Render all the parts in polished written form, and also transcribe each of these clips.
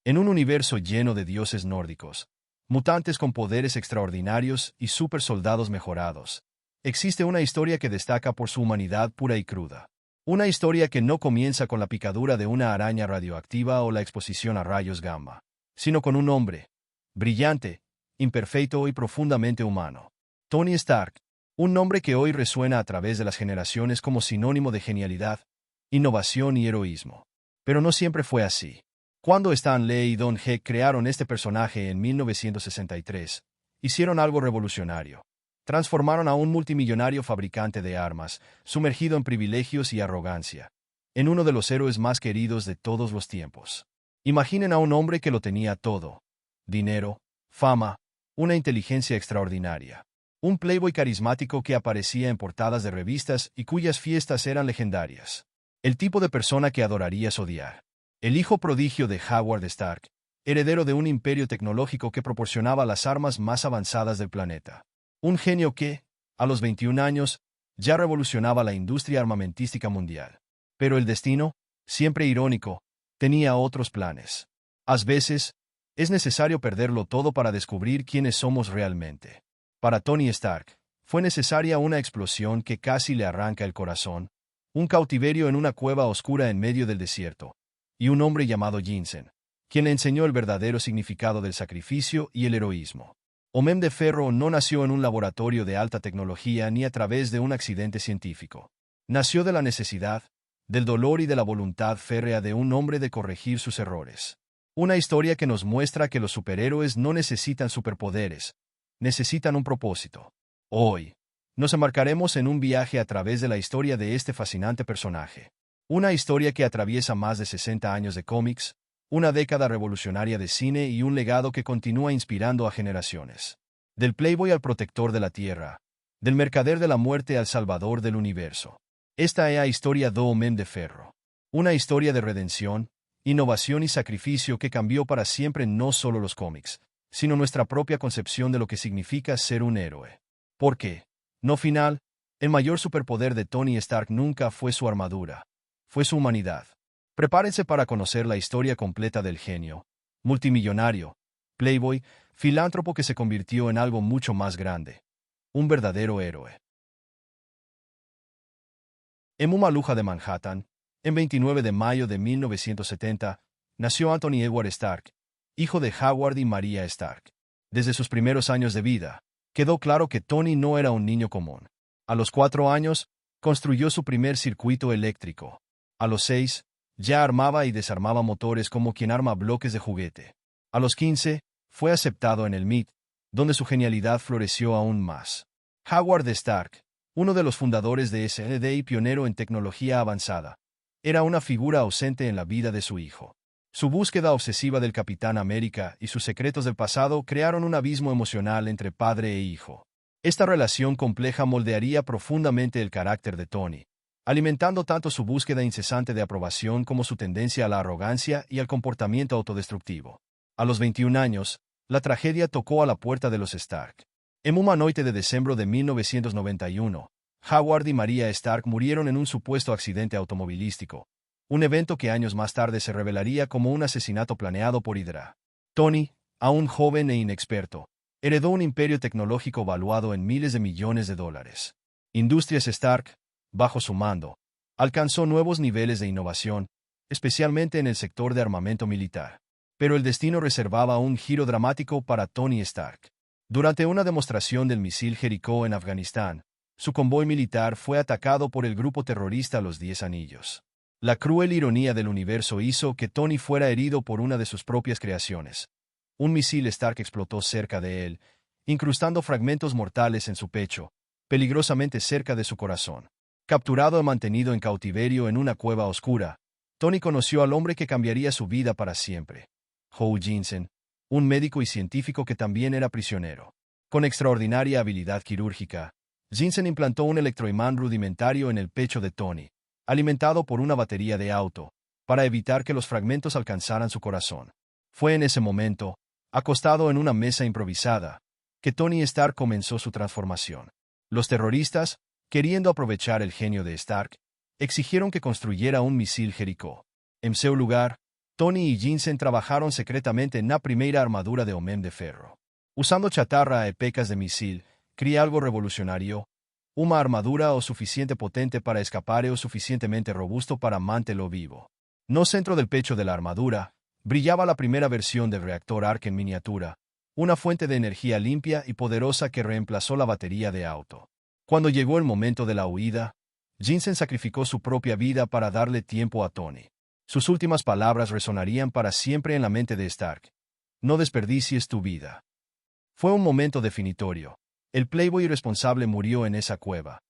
En un universo lleno de dioses nórdicos, mutantes con poderes extraordinarios y supersoldados mejorados, existe una historia que destaca por su humanidad pura y cruda. Una historia que no comienza con la picadura de una araña radioactiva o la exposición a rayos gamma, sino con un hombre, brillante, imperfecto y profundamente humano. Tony Stark, un nombre que hoy resuena a través de las generaciones como sinónimo de genialidad, innovación y heroísmo. Pero no siempre fue así. Cuando Stan Lee y Don Heck crearon este personaje en 1963, hicieron algo revolucionario. Transformaron a un multimillonario fabricante de armas, sumergido en privilegios y arrogancia, en uno de los héroes más queridos de todos los tiempos. Imaginen a un hombre que lo tenía todo: dinero, fama, una inteligencia extraordinaria. Un playboy carismático que aparecía en portadas de revistas y cuyas fiestas eran legendarias. El tipo de persona que adorarías odiar. El hijo prodigio de Howard Stark, heredero de un imperio tecnológico que proporcionaba las armas más avanzadas del planeta. Un genio que, a los 21 años, ya revolucionaba la industria armamentística mundial. Pero el destino, siempre irónico, tenía otros planes. A veces, es necesario perderlo todo para descubrir quiénes somos realmente. Para Tony Stark, fue necesaria una explosión que casi le arranca el corazón, un cautiverio en una cueva oscura en medio del desierto, y un hombre llamado Yinsen, quien le enseñó el verdadero significado del sacrificio y el heroísmo. Homem de Ferro no nació en un laboratorio de alta tecnología ni a través de un accidente científico. Nació de la necesidad, del dolor y de la voluntad férrea de un hombre de corregir sus errores. Una historia que nos muestra que los superhéroes no necesitan superpoderes, necesitan un propósito. Hoy, nos embarcaremos en un viaje a través de la historia de este fascinante personaje. Una historia que atraviesa más de 60 años de cómics, una década revolucionaria de cine y un legado que continúa inspirando a generaciones. Del playboy al protector de la tierra, del mercader de la muerte al salvador del universo. Esta es la historia de Homem de Ferro. Una historia de redención, innovación y sacrificio que cambió para siempre no solo los cómics, sino nuestra propia concepción de lo que significa ser un héroe. Porque, no final, el mayor superpoder de Tony Stark nunca fue su armadura, fue su humanidad. Prepárense para conocer la historia completa del genio, multimillonario, playboy, filántropo que se convirtió en algo mucho más grande. Un verdadero héroe. En Mumaluja de Manhattan, en 29 de mayo de 1970, nació Anthony Edward Stark, hijo de Howard y Maria Stark. Desde sus primeros años de vida, quedó claro que Tony no era un niño común. A los 4 años, construyó su primer circuito eléctrico. A los 6, ya armaba y desarmaba motores como quien arma bloques de juguete. A los 15, fue aceptado en el MIT, donde su genialidad floreció aún más. Howard Stark, uno de los fundadores de SND y pionero en tecnología avanzada, era una figura ausente en la vida de su hijo. Su búsqueda obsesiva del Capitán América y sus secretos del pasado crearon un abismo emocional entre padre e hijo. Esta relación compleja moldearía profundamente el carácter de Tony, alimentando tanto su búsqueda incesante de aprobación como su tendencia a la arrogancia y al comportamiento autodestructivo. A los 21 años, la tragedia tocó a la puerta de los Stark. En una noche de diciembre de 1991, Howard y Maria Stark murieron en un supuesto accidente automovilístico, un evento que años más tarde se revelaría como un asesinato planeado por Hydra. Tony, aún joven e inexperto, heredó un imperio tecnológico valuado en miles de millones de dólares. Industrias Stark, bajo su mando, alcanzó nuevos niveles de innovación, especialmente en el sector de armamento militar. Pero el destino reservaba un giro dramático para Tony Stark. Durante una demostración del misil Jericó en Afganistán, su convoy militar fue atacado por el grupo terrorista Los 10 Anillos. La cruel ironía del universo hizo que Tony fuera herido por una de sus propias creaciones. Un misil Stark explotó cerca de él, incrustando fragmentos mortales en su pecho, peligrosamente cerca de su corazón. Capturado y mantenido en cautiverio en una cueva oscura, Tony conoció al hombre que cambiaría su vida para siempre. Hou Jinsen, un médico y científico que también era prisionero. Con extraordinaria habilidad quirúrgica, Jinsen implantó un electroimán rudimentario en el pecho de Tony, alimentado por una batería de auto, para evitar que los fragmentos alcanzaran su corazón. Fue en ese momento, acostado en una mesa improvisada, que Tony Stark comenzó su transformación. Los terroristas, queriendo aprovechar el genio de Stark, exigieron que construyera un misil Jericó. En su lugar, Tony y Jensen trabajaron secretamente en la primera armadura de Homem de Ferro. Usando chatarra e pecas de misil, cría algo revolucionario, una armadura o suficiente potente para escapar o suficientemente robusto para mantenerlo vivo. No centro del pecho de la armadura, brillaba la primera versión del reactor Arc en miniatura, una fuente de energía limpia y poderosa que reemplazó la batería de auto. Cuando llegó el momento de la huida, Jensen sacrificó su propia vida para darle tiempo a Tony. Sus últimas palabras resonarían para siempre en la mente de Stark. No desperdicies tu vida. Fue un momento definitorio. El playboy irresponsable murió en esa cueva.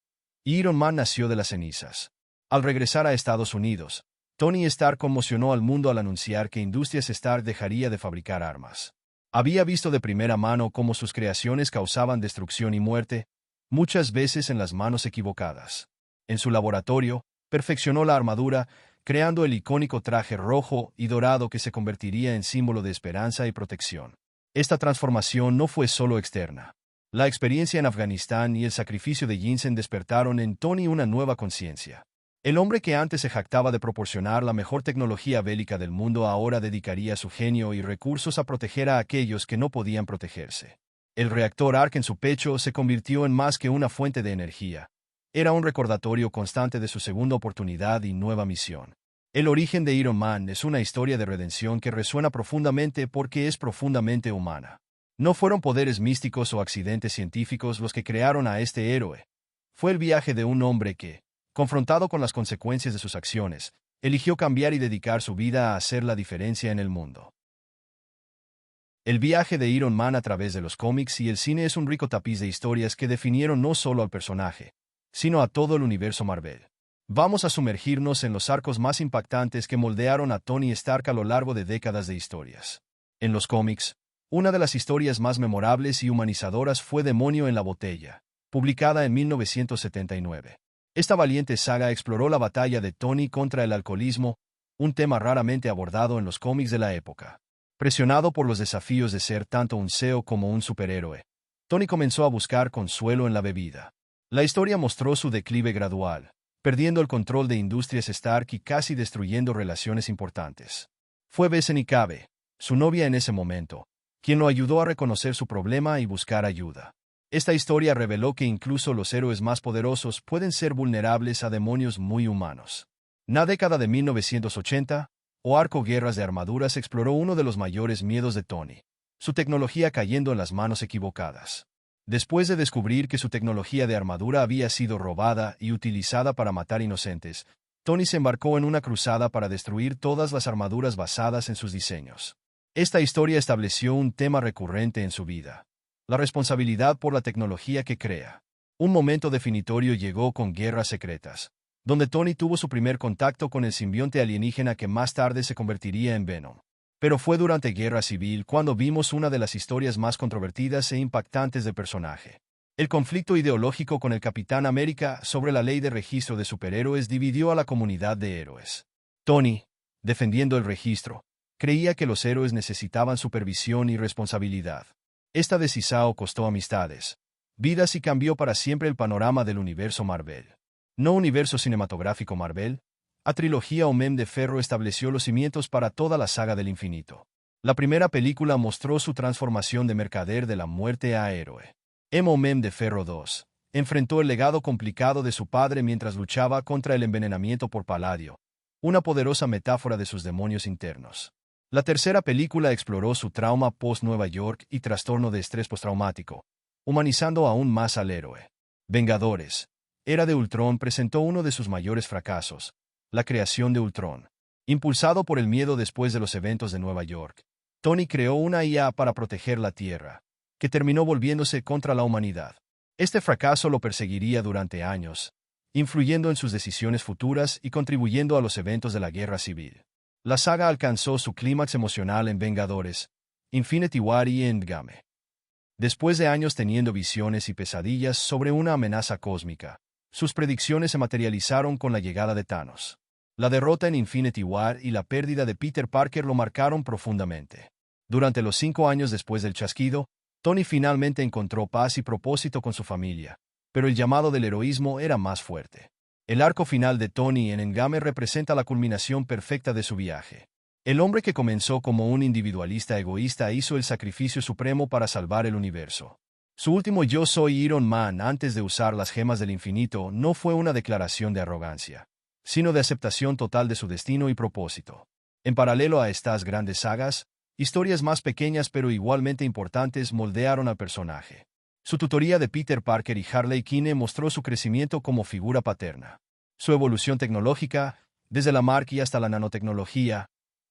Iron Man nació de las cenizas. Al regresar a Estados Unidos, Tony Stark conmocionó al mundo al anunciar que Industrias Stark dejaría de fabricar armas. Había visto de primera mano cómo sus creaciones causaban destrucción y muerte, muchas veces en las manos equivocadas. En su laboratorio, perfeccionó la armadura, creando el icónico traje rojo y dorado que se convertiría en símbolo de esperanza y protección. Esta transformación no fue solo externa. La experiencia en Afganistán y el sacrificio de Jensen despertaron en Tony una nueva conciencia. El hombre que antes se jactaba de proporcionar la mejor tecnología bélica del mundo ahora dedicaría su genio y recursos a proteger a aquellos que no podían protegerse. El reactor Arc en su pecho se convirtió en más que una fuente de energía. Era un recordatorio constante de su segunda oportunidad y nueva misión. El origen de Iron Man es una historia de redención que resuena profundamente porque es profundamente humana. No fueron poderes místicos o accidentes científicos los que crearon a este héroe. Fue el viaje de un hombre que, confrontado con las consecuencias de sus acciones, eligió cambiar y dedicar su vida a hacer la diferencia en el mundo. El viaje de Iron Man a través de los cómics y el cine es un rico tapiz de historias que definieron no solo al personaje, sino a todo el universo Marvel. Vamos a sumergirnos en los arcos más impactantes que moldearon a Tony Stark a lo largo de décadas de historias. En los cómics, una de las historias más memorables y humanizadoras fue Demonio en la Botella, publicada en 1979. Esta valiente saga exploró la batalla de Tony contra el alcoholismo, un tema raramente abordado en los cómics de la época. Presionado por los desafíos de ser tanto un CEO como un superhéroe, Tony comenzó a buscar consuelo en la bebida. La historia mostró su declive gradual, perdiendo el control de Industrias Stark y casi destruyendo relaciones importantes. Fue Bethany Cabe, su novia en ese momento, quien lo ayudó a reconocer su problema y buscar ayuda. Esta historia reveló que incluso los héroes más poderosos pueden ser vulnerables a demonios muy humanos. La década de 1980, o arco Guerras de Armaduras exploró uno de los mayores miedos de Tony, su tecnología cayendo en las manos equivocadas. Después de descubrir que su tecnología de armadura había sido robada y utilizada para matar inocentes, Tony se embarcó en una cruzada para destruir todas las armaduras basadas en sus diseños. Esta historia estableció un tema recurrente en su vida: la responsabilidad por la tecnología que crea. Un momento definitorio llegó con Guerras Secretas, donde Tony tuvo su primer contacto con el simbionte alienígena que más tarde se convertiría en Venom. Pero fue durante Guerra Civil cuando vimos una de las historias más controvertidas e impactantes del personaje. El conflicto ideológico con el Capitán América sobre la ley de registro de superhéroes dividió a la comunidad de héroes. Tony, defendiendo el registro, creía que los héroes necesitaban supervisión y responsabilidad. Esta decisión costó amistades, vidas y cambió para siempre el panorama del universo Marvel. No universo cinematográfico Marvel, la trilogía Homem de Ferro estableció los cimientos para toda la saga del infinito. La primera película mostró su transformación de mercader de la muerte a héroe. Homem de Ferro 2 enfrentó el legado complicado de su padre mientras luchaba contra el envenenamiento por paladio, una poderosa metáfora de sus demonios internos. La tercera película exploró su trauma post-Nueva York y trastorno de estrés postraumático, humanizando aún más al héroe. Vengadores, Era de Ultron presentó uno de sus mayores fracasos: la creación de Ultron. Impulsado por el miedo después de los eventos de Nueva York, Tony creó una IA para proteger la Tierra, que terminó volviéndose contra la humanidad. Este fracaso lo perseguiría durante años, influyendo en sus decisiones futuras y contribuyendo a los eventos de la Guerra Civil. La saga alcanzó su clímax emocional en Vengadores, Infinity War y Endgame. Después de años teniendo visiones y pesadillas sobre una amenaza cósmica, sus predicciones se materializaron con la llegada de Thanos. La derrota en Infinity War y la pérdida de Peter Parker lo marcaron profundamente. Durante los 5 años después del chasquido, Tony finalmente encontró paz y propósito con su familia, pero el llamado del heroísmo era más fuerte. El arco final de Tony en Endgame representa la culminación perfecta de su viaje. El hombre que comenzó como un individualista egoísta hizo el sacrificio supremo para salvar el universo. Su último "Yo soy Iron Man" antes de usar las gemas del infinito no fue una declaración de arrogancia, sino de aceptación total de su destino y propósito. En paralelo a estas grandes sagas, historias más pequeñas pero igualmente importantes moldearon al personaje. Su tutoría de Peter Parker y Harley Quinn mostró su crecimiento como figura paterna. Su evolución tecnológica, desde la Marky hasta la nanotecnología,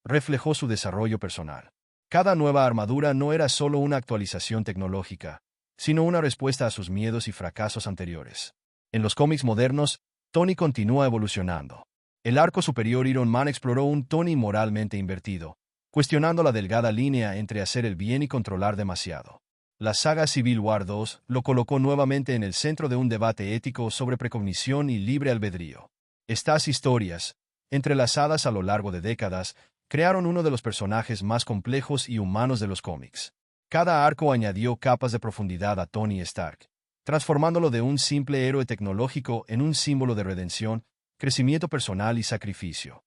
reflejó su desarrollo personal. Cada nueva armadura no era solo una actualización tecnológica, sino una respuesta a sus miedos y fracasos anteriores. En los cómics modernos, Tony continúa evolucionando. El arco superior Iron Man exploró un Tony moralmente invertido, cuestionando la delgada línea entre hacer el bien y controlar demasiado. La saga Civil War 2 lo colocó nuevamente en el centro de un debate ético sobre precognición y libre albedrío. Estas historias, entrelazadas a lo largo de décadas, crearon uno de los personajes más complejos y humanos de los cómics. Cada arco añadió capas de profundidad a Tony Stark, transformándolo de un simple héroe tecnológico en un símbolo de redención, crecimiento personal y sacrificio.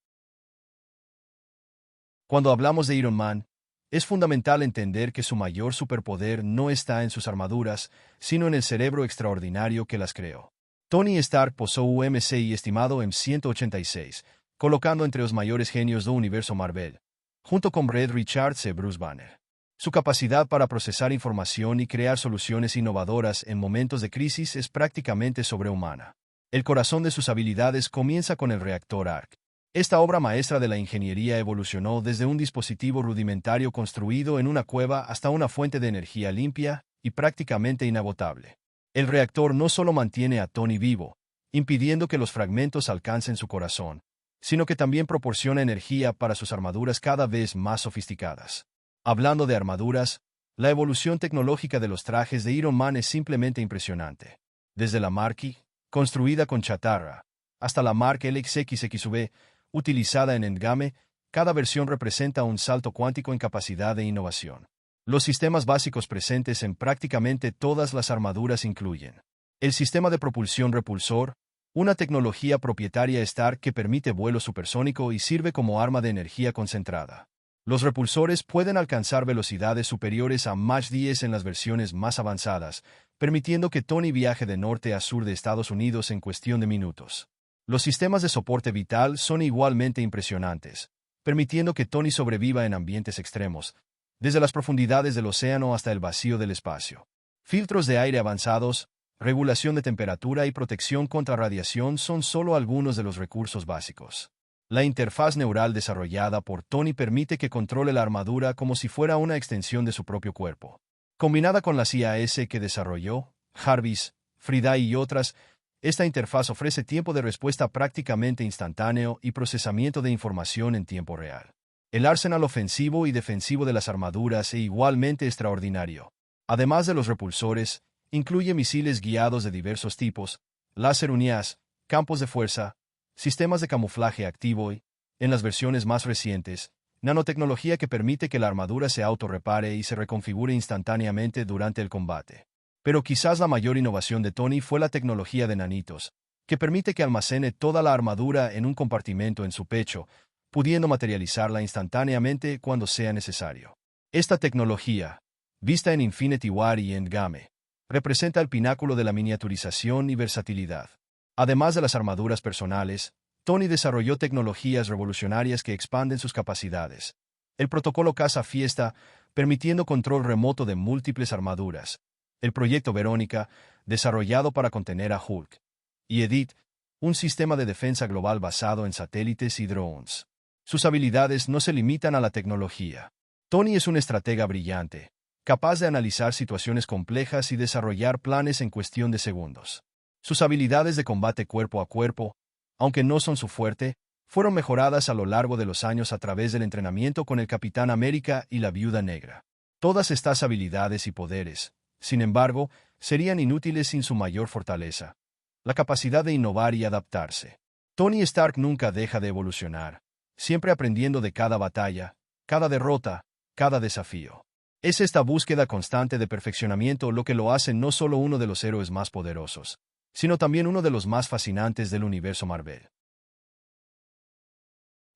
Cuando hablamos de Iron Man, es fundamental entender que su mayor superpoder no está en sus armaduras, sino en el cerebro extraordinario que las creó. Tony Stark posó un MCI estimado en 186, colocando entre los mayores genios del universo Marvel, junto con Reed Richards y Bruce Banner. Su capacidad para procesar información y crear soluciones innovadoras en momentos de crisis es prácticamente sobrehumana. El corazón de sus habilidades comienza con el reactor ARC. Esta obra maestra de la ingeniería evolucionó desde un dispositivo rudimentario construido en una cueva hasta una fuente de energía limpia y prácticamente inagotable. El reactor no solo mantiene a Tony vivo, impidiendo que los fragmentos alcancen su corazón, sino que también proporciona energía para sus armaduras cada vez más sofisticadas. Hablando de armaduras, la evolución tecnológica de los trajes de Iron Man es simplemente impresionante. Desde la Marky, construida con chatarra, hasta la Mark LXXV, utilizada en Endgame, cada versión representa un salto cuántico en capacidad de innovación. Los sistemas básicos presentes en prácticamente todas las armaduras incluyen el sistema de propulsión repulsor, una tecnología propietaria Stark que permite vuelo supersónico y sirve como arma de energía concentrada. Los repulsores pueden alcanzar velocidades superiores a Mach 10 en las versiones más avanzadas, permitiendo que Tony viaje de norte a sur de Estados Unidos en cuestión de minutos. Los sistemas de soporte vital son igualmente impresionantes, permitiendo que Tony sobreviva en ambientes extremos, desde las profundidades del océano hasta el vacío del espacio. Filtros de aire avanzados, regulación de temperatura y protección contra radiación son solo algunos de los recursos básicos. La interfaz neural desarrollada por Tony permite que controle la armadura como si fuera una extensión de su propio cuerpo. Combinada con la CIAS que desarrolló, Jarvis, Friday y otras, esta interfaz ofrece tiempo de respuesta prácticamente instantáneo y procesamiento de información en tiempo real. El arsenal ofensivo y defensivo de las armaduras es igualmente extraordinario. Además de los repulsores, incluye misiles guiados de diversos tipos, láser UNIAS, campos de fuerza, sistemas de camuflaje activo y, en las versiones más recientes, nanotecnología que permite que la armadura se autorrepare y se reconfigure instantáneamente durante el combate. Pero quizás la mayor innovación de Tony fue la tecnología de nanitos, que permite que almacene toda la armadura en un compartimento en su pecho, pudiendo materializarla instantáneamente cuando sea necesario. Esta tecnología, vista en Infinity War y Endgame, representa el pináculo de la miniaturización y versatilidad. Además de las armaduras personales, Tony desarrolló tecnologías revolucionarias que expanden sus capacidades. El protocolo Casa Fiesta, permitiendo control remoto de múltiples armaduras. El proyecto Verónica, desarrollado para contener a Hulk. Y Edith, un sistema de defensa global basado en satélites y drones. Sus habilidades no se limitan a la tecnología. Tony es un estratega brillante, capaz de analizar situaciones complejas y desarrollar planes en cuestión de segundos. Sus habilidades de combate cuerpo a cuerpo, aunque no son su fuerte, fueron mejoradas a lo largo de los años a través del entrenamiento con el Capitán América y la Viuda Negra. Todas estas habilidades y poderes, sin embargo, serían inútiles sin su mayor fortaleza, la capacidad de innovar y adaptarse. Tony Stark nunca deja de evolucionar, siempre aprendiendo de cada batalla, cada derrota, cada desafío. Es esta búsqueda constante de perfeccionamiento lo que lo hace no solo uno de los héroes más poderosos, sino también uno de los más fascinantes del universo Marvel.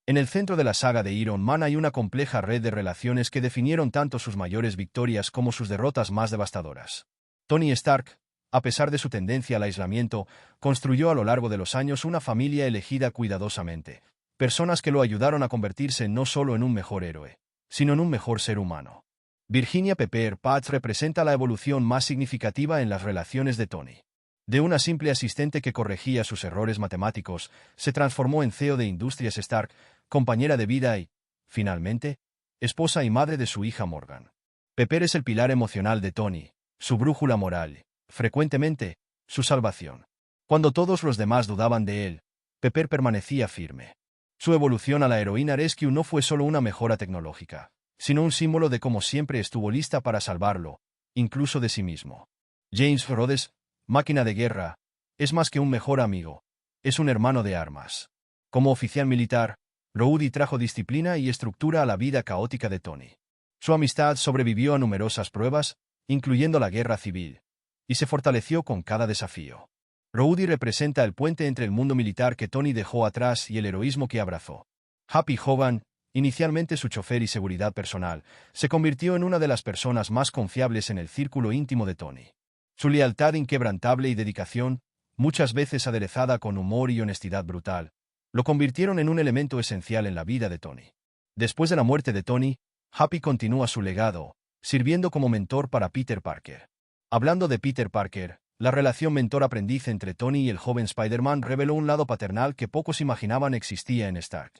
En el centro de la saga de Iron Man hay una compleja red de relaciones que definieron tanto sus mayores victorias como sus derrotas más devastadoras. Tony Stark, a pesar de su tendencia al aislamiento, construyó a lo largo de los años una familia elegida cuidadosamente, personas que lo ayudaron a convertirse no solo en un mejor héroe, sino en un mejor ser humano. Virginia Pepper Potts representa la evolución más significativa en las relaciones de Tony. De una simple asistente que corregía sus errores matemáticos, se transformó en CEO de Industrias Stark, compañera de vida y, finalmente, esposa y madre de su hija Morgan. Pepper es el pilar emocional de Tony, su brújula moral, frecuentemente, su salvación. Cuando todos los demás dudaban de él, Pepper permanecía firme. Su evolución a la heroína Rescue no fue solo una mejora tecnológica, sino un símbolo de cómo siempre estuvo lista para salvarlo, incluso de sí mismo. James Rhodes, máquina de guerra, es más que un mejor amigo, es un hermano de armas. Como oficial militar, Rhodey trajo disciplina y estructura a la vida caótica de Tony. Su amistad sobrevivió a numerosas pruebas, incluyendo la guerra civil, y se fortaleció con cada desafío. Rhodey representa el puente entre el mundo militar que Tony dejó atrás y el heroísmo que abrazó. Happy Hogan, inicialmente su chofer y seguridad personal, se convirtió en una de las personas más confiables en el círculo íntimo de Tony. Su lealtad inquebrantable y dedicación, muchas veces aderezada con humor y honestidad brutal, lo convirtieron en un elemento esencial en la vida de Tony. Después de la muerte de Tony, Happy continúa su legado, sirviendo como mentor para Peter Parker. Hablando de Peter Parker, la relación mentor-aprendiz entre Tony y el joven Spider-Man reveló un lado paternal que pocos imaginaban existía en Stark.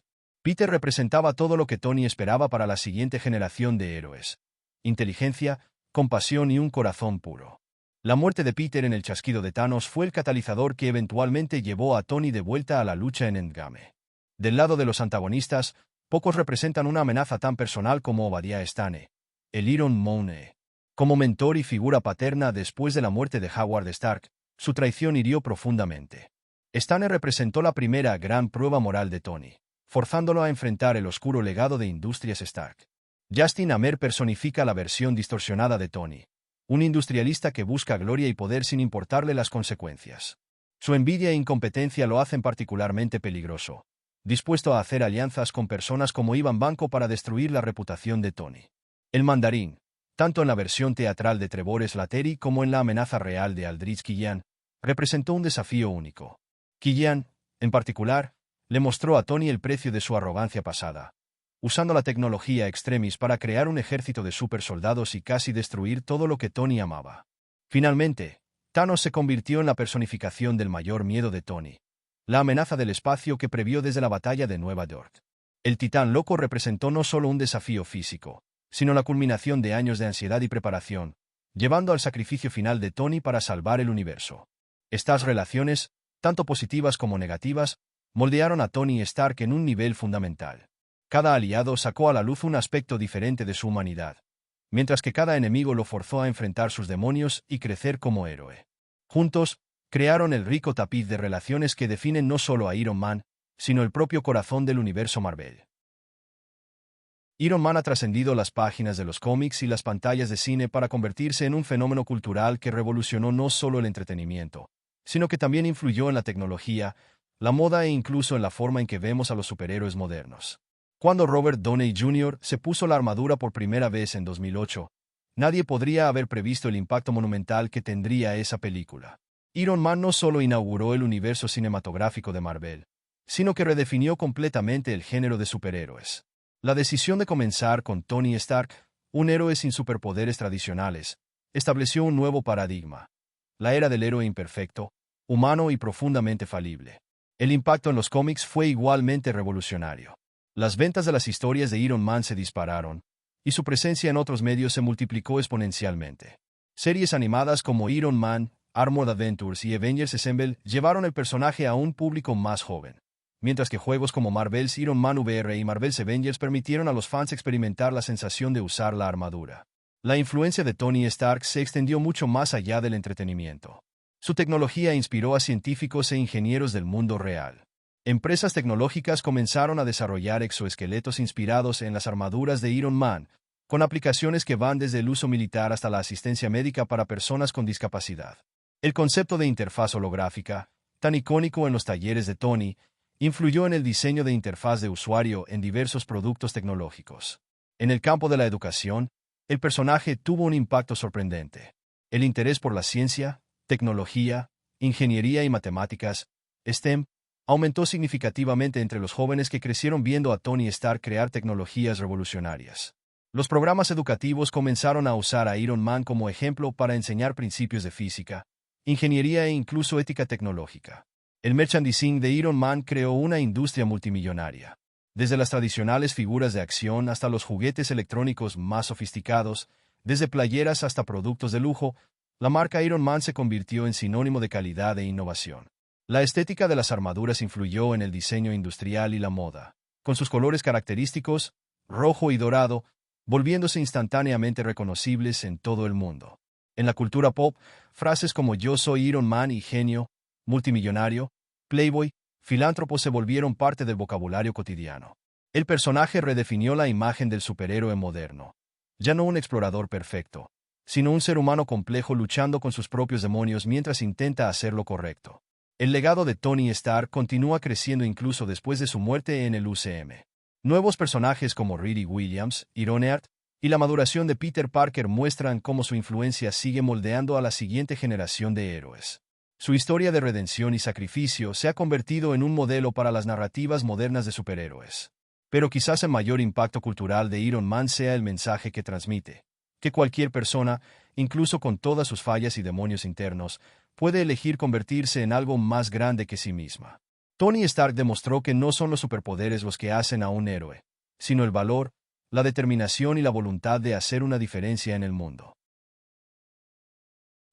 Peter representaba todo lo que Tony esperaba para la siguiente generación de héroes: inteligencia, compasión y un corazón puro. La muerte de Peter en el chasquido de Thanos fue el catalizador que eventualmente llevó a Tony de vuelta a la lucha en Endgame. Del lado de los antagonistas, pocos representan una amenaza tan personal como Obadiah Stane, el Iron Man. Como mentor y figura paterna después de la muerte de Howard Stark, su traición hirió profundamente. Stane representó la primera gran prueba moral de Tony, forzándolo a enfrentar el oscuro legado de Industrias Stark. Justin Amer personifica la versión distorsionada de Tony, un industrialista que busca gloria y poder sin importarle las consecuencias. Su envidia e incompetencia lo hacen particularmente peligroso, dispuesto a hacer alianzas con personas como Ivan Banco para destruir la reputación de Tony. El mandarín, tanto en la versión teatral de Trevor Slattery como en la amenaza real de Aldrich Killian, representó un desafío único. Killian, en particular, le mostró a Tony el precio de su arrogancia pasada, usando la tecnología extremis para crear un ejército de supersoldados y casi destruir todo lo que Tony amaba. Finalmente, Thanos se convirtió en la personificación del mayor miedo de Tony, la amenaza del espacio que previó desde la batalla de Nueva York. El titán loco representó no solo un desafío físico, sino la culminación de años de ansiedad y preparación, llevando al sacrificio final de Tony para salvar el universo. Estas relaciones, tanto positivas como negativas, moldearon a Tony Stark en un nivel fundamental. Cada aliado sacó a la luz un aspecto diferente de su humanidad, mientras que cada enemigo lo forzó a enfrentar sus demonios y crecer como héroe. Juntos, crearon el rico tapiz de relaciones que definen no solo a Iron Man, sino el propio corazón del universo Marvel. Iron Man ha trascendido las páginas de los cómics y las pantallas de cine para convertirse en un fenómeno cultural que revolucionó no solo el entretenimiento, sino que también influyó en la tecnología, la moda e incluso en la forma en que vemos a los superhéroes modernos. Cuando Robert Downey Jr. se puso la armadura por primera vez en 2008, nadie podría haber previsto el impacto monumental que tendría esa película. Iron Man no solo inauguró el universo cinematográfico de Marvel, sino que redefinió completamente el género de superhéroes. La decisión de comenzar con Tony Stark, un héroe sin superpoderes tradicionales, estableció un nuevo paradigma: la era del héroe imperfecto, humano y profundamente falible. El impacto en los cómics fue igualmente revolucionario. Las ventas de las historias de Iron Man se dispararon, y su presencia en otros medios se multiplicó exponencialmente. Series animadas como Iron Man, Armored Adventures y Avengers Assemble llevaron el personaje a un público más joven, mientras que juegos como Marvel's Iron Man VR y Marvel's Avengers permitieron a los fans experimentar la sensación de usar la armadura. La influencia de Tony Stark se extendió mucho más allá del entretenimiento. Su tecnología inspiró a científicos e ingenieros del mundo real. Empresas tecnológicas comenzaron a desarrollar exoesqueletos inspirados en las armaduras de Iron Man, con aplicaciones que van desde el uso militar hasta la asistencia médica para personas con discapacidad. El concepto de interfaz holográfica, tan icónico en los talleres de Tony, Influyó en el diseño de interfaz de usuario en diversos productos tecnológicos. En el campo de la educación, el personaje tuvo un impacto sorprendente. El interés por la ciencia, tecnología, ingeniería y matemáticas, STEM, aumentó significativamente entre los jóvenes que crecieron viendo a Tony Stark crear tecnologías revolucionarias. Los programas educativos comenzaron a usar a Iron Man como ejemplo para enseñar principios de física, ingeniería e incluso ética tecnológica. El merchandising de Iron Man creó una industria multimillonaria. Desde las tradicionales figuras de acción hasta los juguetes electrónicos más sofisticados, desde playeras hasta productos de lujo, la marca Iron Man se convirtió en sinónimo de calidad e innovación. La estética de las armaduras influyó en el diseño industrial y la moda, con sus colores característicos, rojo y dorado, volviéndose instantáneamente reconocibles en todo el mundo. En la cultura pop, frases como "Yo soy Iron Man" y "genio", "multimillonario", "playboy", "filántropo" se volvieron parte del vocabulario cotidiano. El personaje redefinió la imagen del superhéroe moderno. Ya no un explorador perfecto, sino un ser humano complejo luchando con sus propios demonios mientras intenta hacer lo correcto. El legado de Tony Stark continúa creciendo incluso después de su muerte en el UCM. Nuevos personajes como Riri Williams, Ironheart, y la maduración de Peter Parker muestran cómo su influencia sigue moldeando a la siguiente generación de héroes. Su historia de redención y sacrificio se ha convertido en un modelo para las narrativas modernas de superhéroes. Pero quizás el mayor impacto cultural de Iron Man sea el mensaje que transmite, que cualquier persona, incluso con todas sus fallas y demonios internos, puede elegir convertirse en algo más grande que sí misma. Tony Stark demostró que no son los superpoderes los que hacen a un héroe, sino el valor, la determinación y la voluntad de hacer una diferencia en el mundo.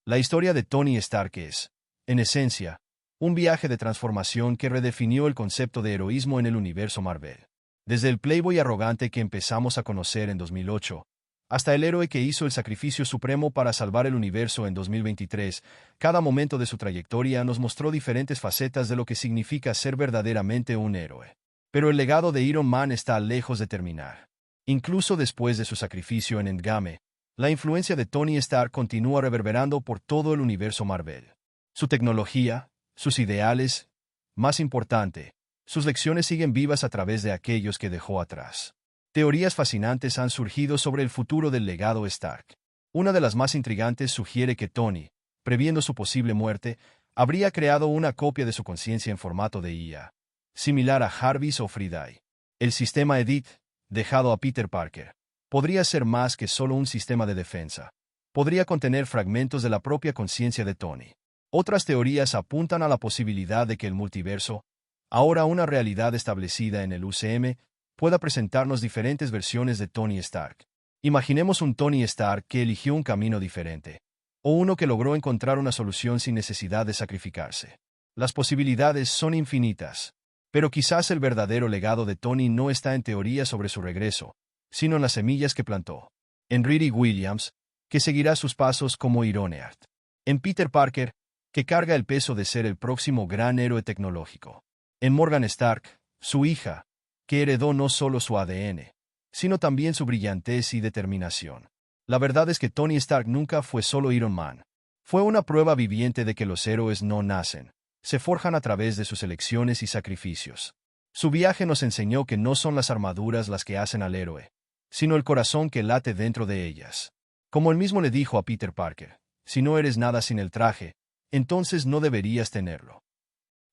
La historia de Tony Stark es, en esencia, un viaje de transformación que redefinió el concepto de heroísmo en el universo Marvel. Desde el playboy arrogante que empezamos a conocer en 2008, hasta el héroe que hizo el sacrificio supremo para salvar el universo en 2023, cada momento de su trayectoria nos mostró diferentes facetas de lo que significa ser verdaderamente un héroe. Pero el legado de Iron Man está lejos de terminar. Incluso después de su sacrificio en Endgame, la influencia de Tony Stark continúa reverberando por todo el universo Marvel. Su tecnología, sus ideales, más importante, sus lecciones siguen vivas a través de aquellos que dejó atrás. Teorías fascinantes han surgido sobre el futuro del legado Stark. Una de las más intrigantes sugiere que Tony, previendo su posible muerte, habría creado una copia de su conciencia en formato de IA, similar a Jarvis o Friday. El sistema Edith, dejado a Peter Parker, podría ser más que solo un sistema de defensa. Podría contener fragmentos de la propia conciencia de Tony. Otras teorías apuntan a la posibilidad de que el multiverso, ahora una realidad establecida en el UCM, pueda presentarnos diferentes versiones de Tony Stark. Imaginemos un Tony Stark que eligió un camino diferente, o uno que logró encontrar una solución sin necesidad de sacrificarse. Las posibilidades son infinitas, pero quizás el verdadero legado de Tony no está en teorías sobre su regreso, sino en las semillas que plantó. En Riri Williams, que seguirá sus pasos como Ironheart. En Peter Parker, que carga el peso de ser el próximo gran héroe tecnológico. En Morgan Stark, su hija, que heredó no solo su ADN, sino también su brillantez y determinación. La verdad es que Tony Stark nunca fue solo Iron Man. Fue una prueba viviente de que los héroes no nacen, se forjan a través de sus elecciones y sacrificios. Su viaje nos enseñó que no son las armaduras las que hacen al héroe, sino el corazón que late dentro de ellas. Como él mismo le dijo a Peter Parker, si no eres nada sin el traje, entonces no deberías tenerlo.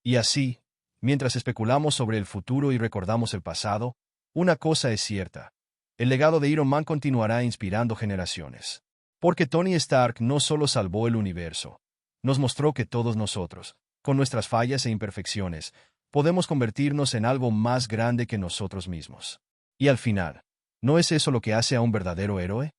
Y así, mientras especulamos sobre el futuro y recordamos el pasado, una cosa es cierta. El legado de Iron Man continuará inspirando generaciones. Porque Tony Stark no solo salvó el universo, nos mostró que todos nosotros, con nuestras fallas e imperfecciones, podemos convertirnos en algo más grande que nosotros mismos. Y al final, ¿no es eso lo que hace a un verdadero héroe?